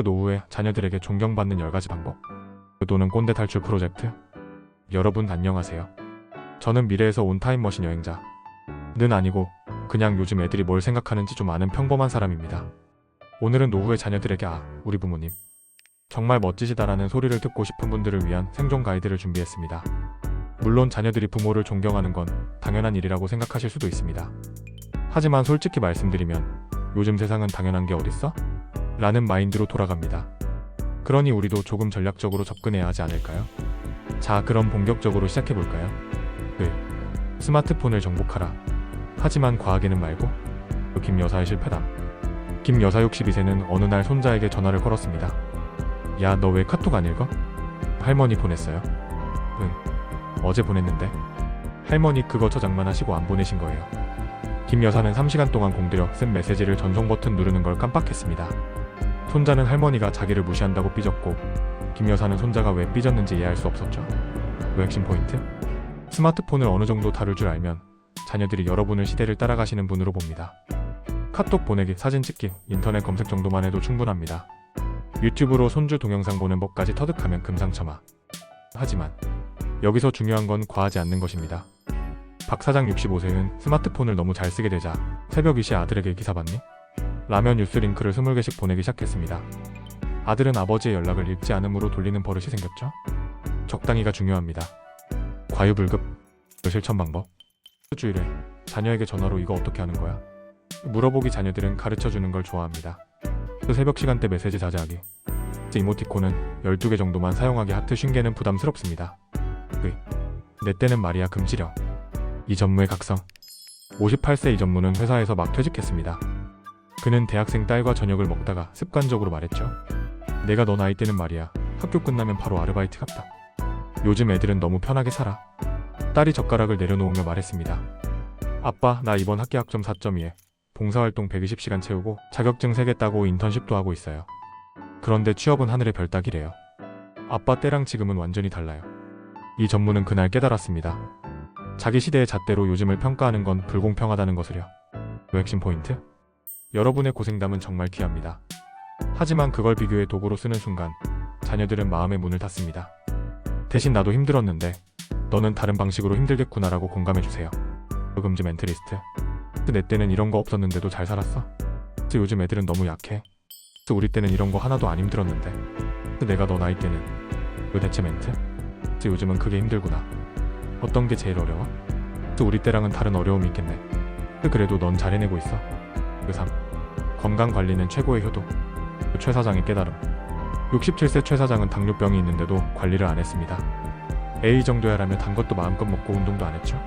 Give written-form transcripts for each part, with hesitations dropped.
노후에 자녀들에게 존경받는 10가지 방법. 또는 꼰대 탈출 프로젝트. 여러분 안녕하세요. 저는 미래에서 온 타임머신 여행자는 아니고 그냥 요즘 애들이 뭘 생각하는지 좀 아는 평범한 사람입니다. 오늘은 노후에 자녀들에게 우리 부모님 정말 멋지시다라는 소리를 듣고 싶은 분들을 위한 생존 가이드를 준비했습니다. 물론 자녀들이 부모를 존경하는 건 당연한 일이라고 생각하실 수도 있습니다. 하지만 솔직히 말씀드리면 요즘 세상은 당연한 게 어딨어? 라는 마인드로 돌아갑니다. 그러니 우리도 조금 전략적으로 접근해야 하지 않을까요? 자, 그럼 본격적으로 시작해볼까요? 스마트폰을 정복하라. 하지만 과하게는 말고. 김 여사의 실패담. 김 여사 62세는 어느 날 손자에게 전화를 걸었습니다. 야, 너 왜 카톡 안 읽어? 할머니 보냈어요. 응, 어제 보냈는데. 할머니 그거 저장만 하시고 안 보내신 거예요. 김 여사는 3시간 동안 공들여 쓴 메시지를 전송 버튼 누르는 걸 깜빡했습니다. 손자는 할머니가 자기를 무시한다고 삐졌고, 김 여사는 손자가 왜 삐졌는지 이해할 수 없었죠. 핵심 포인트? 스마트폰을 어느 정도 다룰 줄 알면 자녀들이 여러분을 시대를 따라가시는 분으로 봅니다. 카톡 보내기, 사진 찍기, 인터넷 검색 정도만 해도 충분합니다. 유튜브로 손주 동영상 보는 법까지 터득하면 금상첨화. 하지만 여기서 중요한 건 과하지 않는 것입니다. 박 사장 65세는 스마트폰을 너무 잘 쓰게 되자 새벽 2시 아들에게 기사 봤니? 라면 뉴스 링크를 20개씩 보내기 시작했습니다. 아들은 아버지의 연락을 읽지 않음으로 돌리는 버릇이 생겼죠. 적당히가 중요합니다. 과유불급. 실천 방법. 일주일에 자녀에게 전화로 이거 어떻게 하는 거야? 물어보기. 자녀들은 가르쳐주는 걸 좋아합니다. 새벽 시간대 메시지 자제하기. 이모티콘은 12개 정도만 사용하기. 하트 50개는 부담스럽습니다. 내 때는 말이야 금지령. 이 전무의 각성. 58세 이 전무는 회사에서 막 퇴직했습니다. 그는 대학생 딸과 저녁을 먹다가 습관적으로 말했죠. 내가 너 나이 때는 말이야 학교 끝나면 바로 아르바이트 갔다. 요즘 애들은 너무 편하게 살아. 딸이 젓가락을 내려놓으며 말했습니다. 아빠, 나 이번 학기 학점 4.2에 봉사활동 120시간 채우고 자격증 3개 따고 인턴십도 하고 있어요. 그런데 취업은 하늘의 별 따기래요. 아빠 때랑 지금은 완전히 달라요. 이 전무는 그날 깨달았습니다. 자기 시대의 잣대로 요즘을 평가하는 건 불공평하다는 것을요. 핵심 포인트? 여러분의 고생담은 정말 귀합니다. 하지만 그걸 비교의 도구로 쓰는 순간 자녀들은 마음의 문을 닫습니다. 대신 나도 힘들었는데 너는 다른 방식으로 힘들겠구나라고 공감해주세요. 금지 멘트리스트. 내 때는 이런 거 없었는데도 잘 살았어? 요즘 애들은 너무 약해. 우리 때는 이런 거 하나도 안 힘들었는데. 내가 너 나이 때는. 대체 멘트? 요즘은 그게 힘들구나. 어떤 게 제일 어려워? 우리 때랑은 다른 어려움이 있겠네. 그래도 넌 잘 해내고 있어. 3. 건강관리는 최고의 효도. 최 사장의 깨달음. 67세 최 사장은 당뇨병이 있는데도 관리를 안 했습니다. A 정도야라며 단 것도 마음껏 먹고 운동도 안 했죠.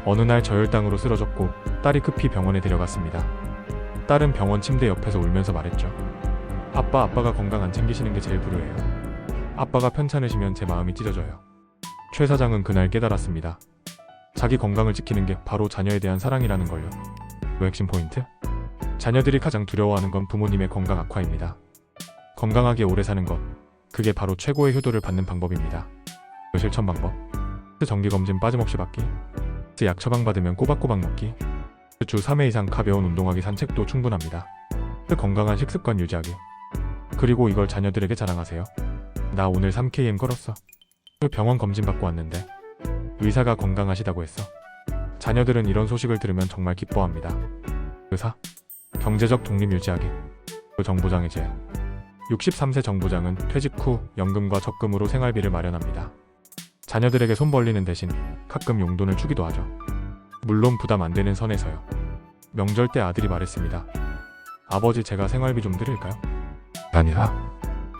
어느 날 저혈당으로 쓰러졌고 딸이 급히 병원에 데려갔습니다. 딸은 병원 침대 옆에서 울면서 말했죠. 아빠가 건강 안 챙기시는 게 제일 불효해요. 아빠가 편찮으시면 제 마음이 찢어져요. 최 사장은 그날 깨달았습니다. 자기 건강을 지키는 게 바로 자녀에 대한 사랑이라는 걸요. 핵심 포인트? 자녀들이 가장 두려워하는 건 부모님의 건강 악화입니다. 건강하게 오래 사는 것, 그게 바로 최고의 효도를 받는 방법입니다. 실천 방법. 정기검진 빠짐없이 받기. 약 처방받으면 꼬박꼬박 먹기. 주 3회 이상 가벼운 운동하기. 산책도 충분합니다. 건강한 식습관 유지하기. 그리고 이걸 자녀들에게 자랑하세요. 나 오늘 3km 걸었어. 병원 검진 받고 왔는데 의사가 건강하시다고 했어. 자녀들은 이런 소식을 들으면 정말 기뻐합니다. 의사. 경제적 독립 유지하기. 정보장의 제 63세 정보장은 퇴직 후 연금과 적금으로 생활비를 마련합니다. 자녀들에게 손 벌리는 대신 가끔 용돈을 주기도 하죠. 물론 부담 안 되는 선에서요. 명절 때 아들이 말했습니다. 아버지, 제가 생활비 좀 드릴까요? 아니라.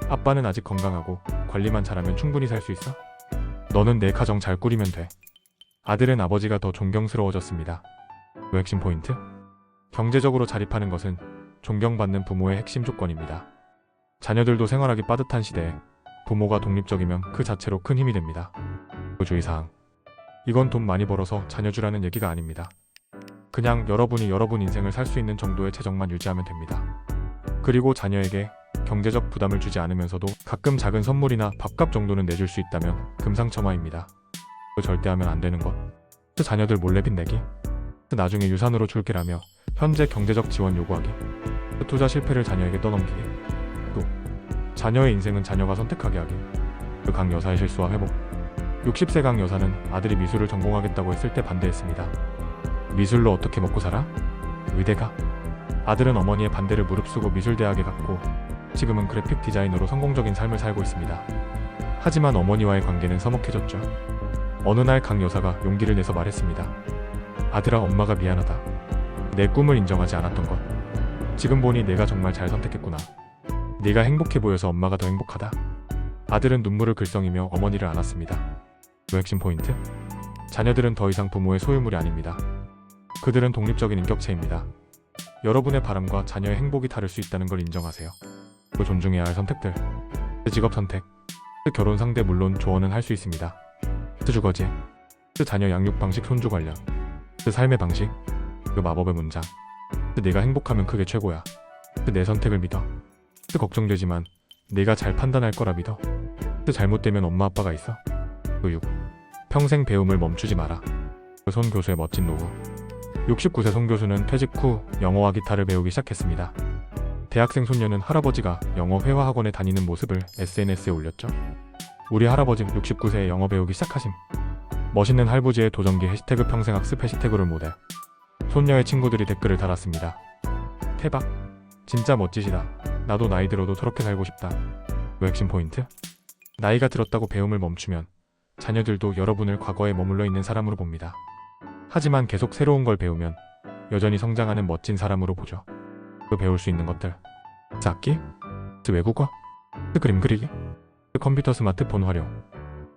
아빠는 아직 건강하고 관리만 잘하면 충분히 살 수 있어? 너는 내 가정 잘 꾸리면 돼. 아들은 아버지가 더 존경스러워졌습니다. 핵심 포인트? 경제적으로 자립하는 것은 존경받는 부모의 핵심 조건입니다. 자녀들도 생활하기 빠듯한 시대에 부모가 독립적이면 그 자체로 큰 힘이 됩니다. 주의사항. 이건 돈 많이 벌어서 자녀 주라는 얘기가 아닙니다. 그냥 여러분이 여러분 인생을 살 수 있는 정도의 재정만 유지하면 됩니다. 그리고 자녀에게 경제적 부담을 주지 않으면서도 가끔 작은 선물이나 밥값 정도는 내줄 수 있다면 금상첨화입니다. 절대 하면 안 되는 것. 자녀들 몰래 빚내기. 나중에 유산으로 줄게라며 현재 경제적 지원 요구하기. 투자 실패를 자녀에게 떠넘기기. 또 자녀의 인생은 자녀가 선택하게 하기. 그 강 여사의 실수와 회복. 60세 강 여사는 아들이 미술을 전공하겠다고 했을 때 반대했습니다. 미술로 어떻게 먹고 살아? 의대가? 아들은 어머니의 반대를 무릅쓰고 미술대학에 갔고 지금은 그래픽 디자이너로 성공적인 삶을 살고 있습니다. 하지만 어머니와의 관계는 서먹해졌죠. 어느 날 강 여사가 용기를 내서 말했습니다. 아들아, 엄마가 미안하다. 내 꿈을 인정하지 않았던 것. 지금 보니 내가 정말 잘 선택했구나. 네가 행복해 보여서 엄마가 더 행복하다. 아들은 눈물을 글썽이며 어머니를 안았습니다. 그 핵심 포인트? 자녀들은 더 이상 부모의 소유물이 아닙니다. 그들은 독립적인 인격체입니다. 여러분의 바람과 자녀의 행복이 다를 수 있다는 걸 인정하세요. 그 존중해야 할 선택들. 그 직업 선택. 그 결혼 상대 물론 조언은 할 수 있습니다. 그 주거지. 그 자녀 양육 방식 손주 관련. 그 삶의 방식. 그 마법의 문장. 그 내가 행복하면 그게 최고야. 그 내 선택을 믿어. 그 걱정되지만 내가 잘 판단할 거라 믿어. 그 잘못되면 엄마 아빠가 있어. 그 6. 평생 배움을 멈추지 마라. 그 손 교수의 멋진 노후. 69세 손 교수는 퇴직 후 영어와 기타를 배우기 시작했습니다. 대학생 손녀는 할아버지가 영어 회화 학원에 다니는 모습을 SNS에 올렸죠. 우리 할아버지 69세에 영어 배우기 시작하심. 멋있는 할부지의 도전기 해시태그 평생학습 해시태그를 모델. 손녀의 친구들이 댓글을 달았습니다. 대박. 진짜 멋지시다. 나도 나이 들어도 저렇게 살고 싶다. 그 핵심 포인트? 나이가 들었다고 배움을 멈추면 자녀들도 여러분을 과거에 머물러 있는 사람으로 봅니다. 하지만 계속 새로운 걸 배우면 여전히 성장하는 멋진 사람으로 보죠. 그 배울 수 있는 것들. 악기, 외국어, 그림 그리기, 컴퓨터 스마트폰 활용,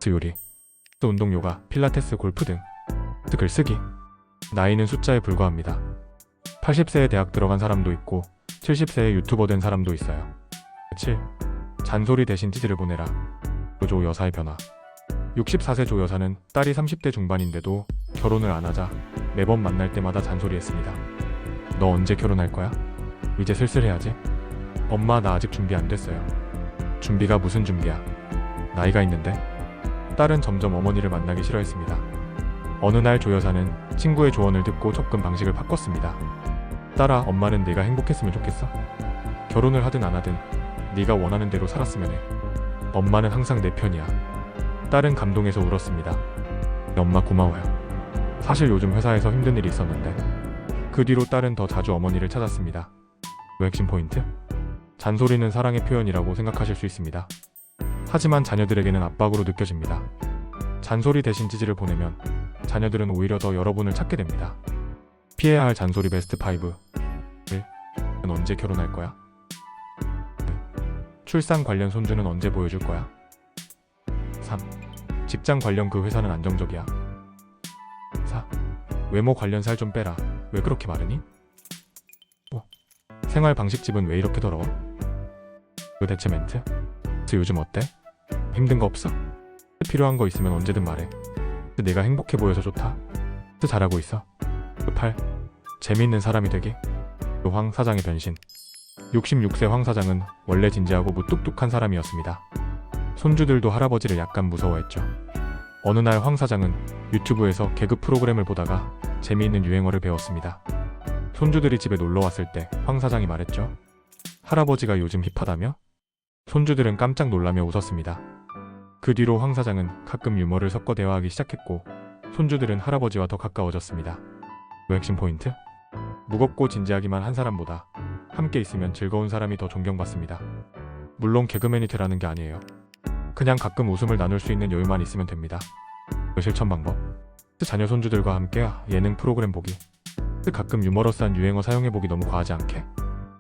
요리, 운동 요가, 필라테스 골프 등, 글쓰기. 나이는 숫자에 불과합니다. 80세에 대학 들어간 사람도 있고 70세에 유튜버 된 사람도 있어요. 7. 잔소리 대신 찌질을 보내라. 조 여사의 변화. 64세 조 여사는 딸이 30대 중반인데도 결혼을 안 하자 매번 만날 때마다 잔소리했습니다. 너 언제 결혼할 거야? 이제 슬슬 해야지. 엄마, 나 아직 준비 안 됐어요. 준비가 무슨 준비야? 나이가 있는데? 딸은 점점 어머니를 만나기 싫어했습니다. 어느 날 조 여사는 친구의 조언을 듣고 접근 방식을 바꿨습니다. 딸아, 엄마는 네가 행복했으면 좋겠어. 결혼을 하든 안 하든 네가 원하는 대로 살았으면 해. 엄마는 항상 내 편이야. 딸은 감동해서 울었습니다. 엄마 고마워요. 사실 요즘 회사에서 힘든 일이 있었는데. 그 뒤로 딸은 더 자주 어머니를 찾았습니다. 그 핵심 포인트? 잔소리는 사랑의 표현이라고 생각하실 수 있습니다. 하지만 자녀들에게는 압박으로 느껴집니다. 잔소리 대신 찌질을 보내면 자녀들은 오히려 더 여러분을 찾게 됩니다. 피해야 할 잔소리 베스트 5. 1. 넌 언제 결혼할 거야? 2. 출산 관련 손주는 언제 보여줄 거야? 3. 직장 관련 그 회사는 안정적이야. 4. 외모 관련 살 좀 빼라. 왜 그렇게 마르니? 5. 생활 방식집은 왜 이렇게 더러워? 그 대체 멘트? 요즘 어때? 힘든 거 없어? 필요한 거 있으면 언제든 말해. 내가 행복해 보여서 좋다. 잘하고 있어. 8. 재미있는 사람이 되기. 황 사장의 변신. 66세 황 사장은 원래 진지하고 무뚝뚝한 사람이었습니다. 손주들도 할아버지를 약간 무서워했죠. 어느 날 황 사장은 유튜브에서 개그 프로그램을 보다가 재미있는 유행어를 배웠습니다. 손주들이 집에 놀러 왔을 때 황 사장이 말했죠. 할아버지가 요즘 힙하다며? 손주들은 깜짝 놀라며 웃었습니다. 그 뒤로 황 사장은 가끔 유머를 섞어 대화하기 시작했고 손주들은 할아버지와 더 가까워졌습니다. 그 핵심 포인트? 무겁고 진지하기만 한 사람보다 함께 있으면 즐거운 사람이 더 존경받습니다. 물론 개그맨이 되라는 게 아니에요. 그냥 가끔 웃음을 나눌 수 있는 여유만 있으면 됩니다. 그 실천 방법? 자녀 손주들과 함께 예능 프로그램 보기. 가끔 유머러스한 유행어 사용해보기 너무 과하지 않게.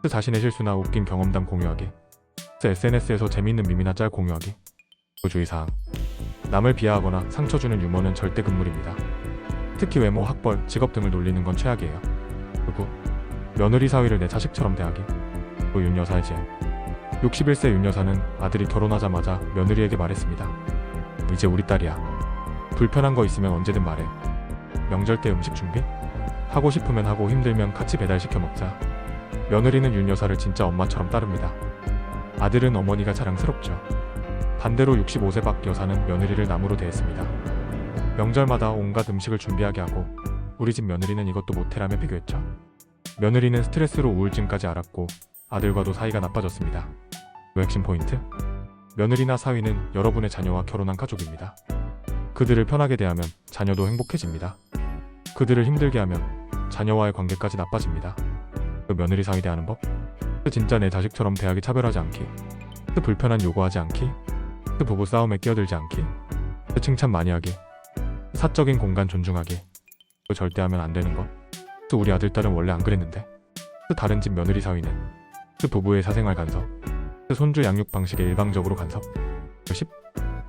자신의 실수나 웃긴 경험담 공유하기. SNS에서 재미있는 밈이나 짤 공유하기. 주의사항. 남을 비하하거나 상처 주는 유머는 절대 금물입니다. 특히 외모, 학벌, 직업 등을 놀리는 건 최악이에요. 그리고 며느리 사위를 내 자식처럼 대하기. 윤 여사의 지혜. 61세 윤 여사는 아들이 결혼하자마자 며느리에게 말했습니다. 이제 우리 딸이야. 불편한 거 있으면 언제든 말해. 명절 때 음식 준비? 하고 싶으면 하고 힘들면 같이 배달시켜 먹자. 며느리는 윤 여사를 진짜 엄마처럼 따릅니다. 아들은 어머니가 자랑스럽죠. 반대로 65세 박 여사는 며느리를 남으로 대했습니다. 명절마다 온갖 음식을 준비하게 하고 우리 집 며느리는 이것도 못해라며 비교했죠. 며느리는 스트레스로 우울증까지 앓았고 아들과도 사이가 나빠졌습니다. 핵심 포인트? 며느리나 사위는 여러분의 자녀와 결혼한 가족입니다. 그들을 편하게 대하면 자녀도 행복해집니다. 그들을 힘들게 하면 자녀와의 관계까지 나빠집니다. 그 며느리 사위 대하는 법? 진짜 내 자식처럼 대하기 차별하지 않기, 불편한 요구하지 않기, 부부 싸움에 끼어들지 않기, 칭찬 많이 하기, 사적인 공간 존중하기, 절대 하면 안 되는 것. 우리 아들 딸은 원래 안 그랬는데. 다른 집 며느리 사위는 부부의 사생활 간섭, 손주 양육 방식에 일방적으로 간섭. 10.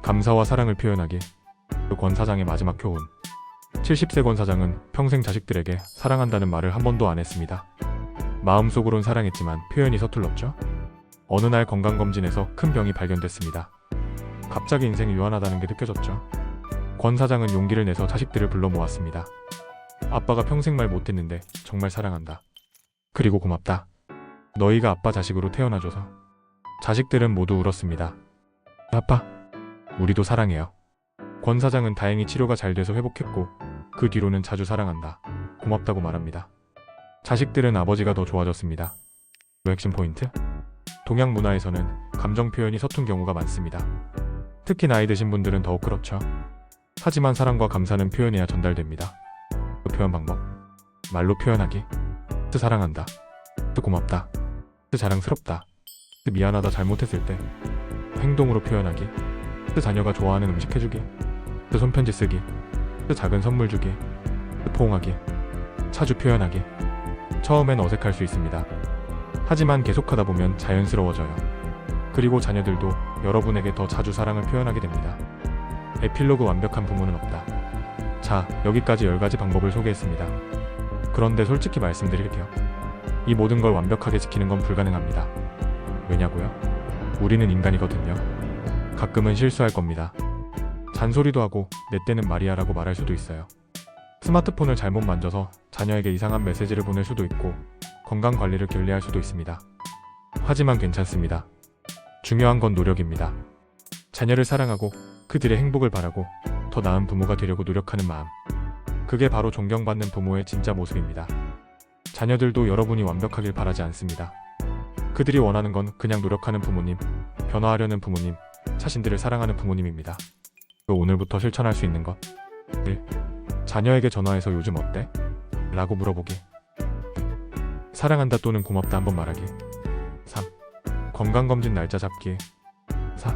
감사와 사랑을 표현하기. 권 사장의 마지막 교훈. 70세 권 사장은 평생 자식들에게 사랑한다는 말을 한 번도 안 했습니다. 마음속으론 사랑했지만 표현이 서툴렀죠. 어느 날 건강검진에서 큰 병이 발견됐습니다. 갑자기 인생이 유한하다는 게 느껴졌죠. 권 사장은 용기를 내서 자식들을 불러 모았습니다. 아빠가 평생 말 못했는데 정말 사랑한다. 그리고 고맙다. 너희가 아빠 자식으로 태어나줘서. 자식들은 모두 울었습니다. 아빠, 우리도 사랑해요. 권 사장은 다행히 치료가 잘 돼서 회복했고 그 뒤로는 자주 사랑한다, 고맙다고 말합니다. 자식들은 아버지가 더 좋아졌습니다. 핵심 포인트? 동양 문화에서는 감정 표현이 서툰 경우가 많습니다. 특히 나이 드신 분들은 더욱 그렇죠. 하지만 사랑과 감사는 표현해야 전달됩니다. 그 표현 방법. 말로 표현하기. 사랑한다. 고맙다. 자랑스럽다. 미안하다 잘못했을 때. 행동으로 표현하기. 자녀가 좋아하는 음식 해주기. 손편지 쓰기. 작은 선물 주기. 포옹하기. 자주 표현하기. 처음엔 어색할 수 있습니다. 하지만 계속하다 보면 자연스러워져요. 그리고 자녀들도 여러분에게 더 자주 사랑을 표현하게 됩니다. 에필로그 완벽한 부모는 없다. 자, 여기까지 10가지 방법을 소개했습니다. 그런데 솔직히 말씀드릴게요. 이 모든 걸 완벽하게 지키는 건 불가능합니다. 왜냐고요? 우리는 인간이거든요. 가끔은 실수할 겁니다. 잔소리도 하고 내 때는 말이야라고 말할 수도 있어요. 스마트폰을 잘못 만져서 자녀에게 이상한 메시지를 보낼 수도 있고 건강관리를 게을리할 수도 있습니다. 하지만 괜찮습니다. 중요한 건 노력입니다. 자녀를 사랑하고 그들의 행복을 바라고 더 나은 부모가 되려고 노력하는 마음. 그게 바로 존경받는 부모의 진짜 모습입니다. 자녀들도 여러분이 완벽하길 바라지 않습니다. 그들이 원하는 건 그냥 노력하는 부모님, 변화하려는 부모님, 자신들을 사랑하는 부모님입니다. 오늘부터 실천할 수 있는 것. 1. 자녀에게 전화해서 요즘 어때? 라고 물어보기. 사랑한다 또는 고맙다 한번 말하기. 3. 건강검진 날짜 잡기. 4.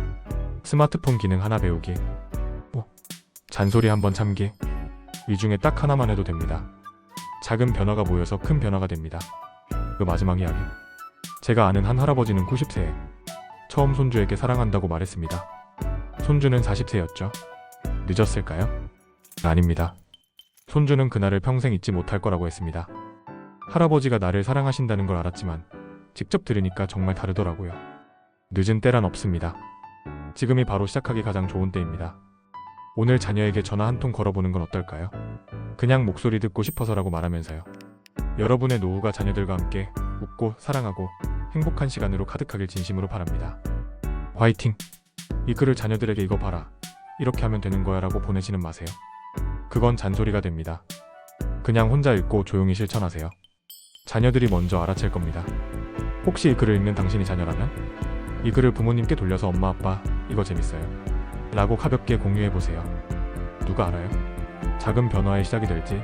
스마트폰 기능 하나 배우기. 5. 잔소리 한번 참기. 이 중에 딱 하나만 해도 됩니다. 작은 변화가 모여서 큰 변화가 됩니다. 그 마지막 이야기. 제가 아는 한 할아버지는 90세에 처음 손주에게 사랑한다고 말했습니다. 손주는 40세였죠. 늦었을까요? 아닙니다. 손주는 그날을 평생 잊지 못할 거라고 했습니다. 할아버지가 나를 사랑하신다는 걸 알았지만 직접 들으니까 정말 다르더라고요. 늦은 때란 없습니다. 지금이 바로 시작하기 가장 좋은 때입니다. 오늘 자녀에게 전화 한 통 걸어보는 건 어떨까요? 그냥 목소리 듣고 싶어서라고 말하면서요. 여러분의 노후가 자녀들과 함께 웃고 사랑하고 행복한 시간으로 가득하길 진심으로 바랍니다. 화이팅! 이 글을 자녀들에게 이거 봐라, 이렇게 하면 되는 거야 라고 보내지는 마세요. 그건 잔소리가 됩니다. 그냥 혼자 읽고 조용히 실천하세요. 자녀들이 먼저 알아챌 겁니다. 혹시 이 글을 읽는 당신이 자녀라면? 이 글을 부모님께 돌려서 엄마 아빠 이거 재밌어요 라고 가볍게 공유해보세요. 누가 알아요? 작은 변화의 시작이 될지.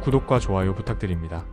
구독과 좋아요 부탁드립니다.